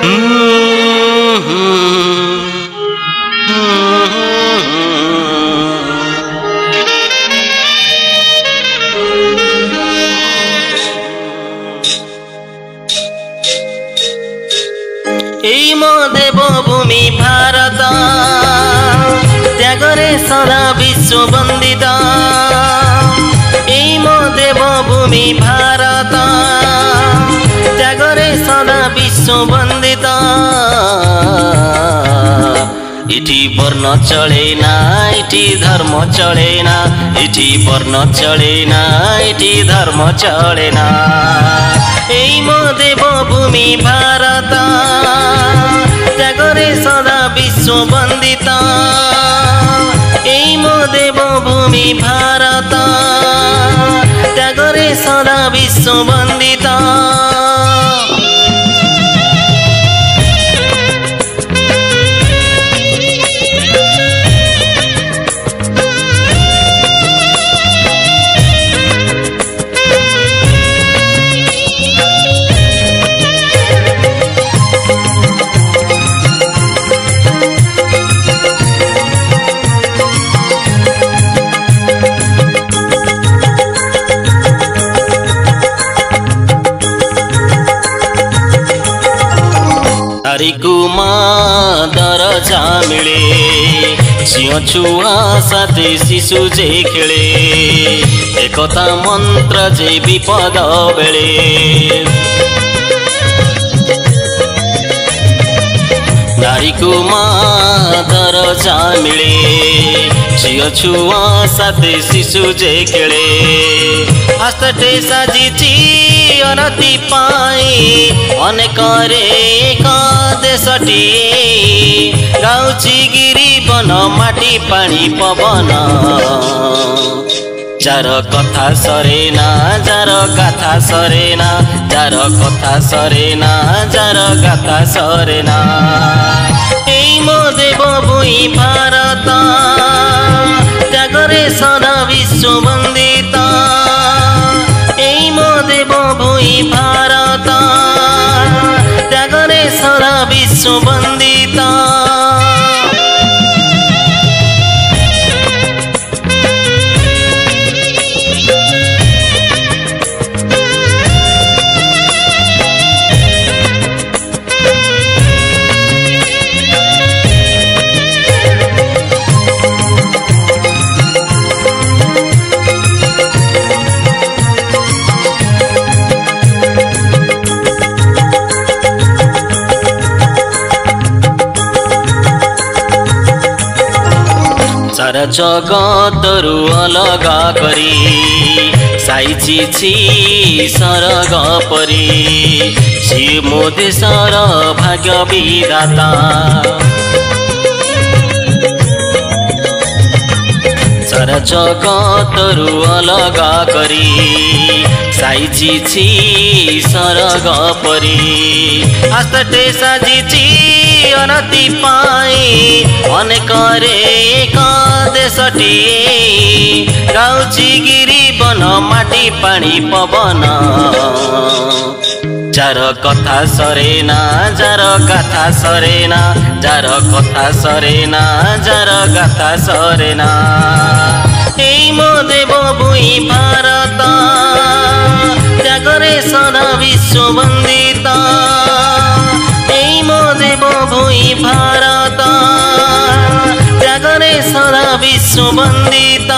এই মো দেবভূমি भारत त्यागरे सदा विश्व वंदित এই মো देवभूमि भारत त्यागरे सदा विश्व वंदित इटी वर्ण चले ना इटी धर्म चले ना इटी वर्ण चले ना इटी धर्म चले ना এই মো देवभूमि भारत त्यागरे सदा विश्व वंदित এই মো देवभूमि भारत त्यागरे सदा विश्व वंदित नारीको दरजा मिले झियो छुआ साथै शिशु जे खेले एकता मंत्र जे विपद बेले नारीको दरजा मिले झियो छुआ साथै शिशु जे खेले हस्तटे साजिची अनति पाई अनेक एक देशटी गाउची गिरी बन माटी पानी पवन जार कथा सरेना जार गाथा सरेना जार कथा सरेना जार गाथा सरेना এই মো देवभूमि भारत त्यागरे सदा विश्व वंदित এই মো देवभूमि भारत त्यागरे सदा विश्व वंदित सारा जगतरु अलगा करी साइची छी सरग परी छि मो देशर भाग्य विधाता सारा जगतरु अलगा करी साइची छी सरग परी हस्तटे साजिची अनति पाई अनेक एक देशटी गाउची गिरी बन माटी पानी पवन जार कथा सरेना जार गाथा सरेना जार कथा सरेना जार गाथा सरेना এই মো देवभूमि भारत त्यागरे सदा विश्व वंदित এই মো देवभूमि भारत त्यागरे सदा विश्व वंदित।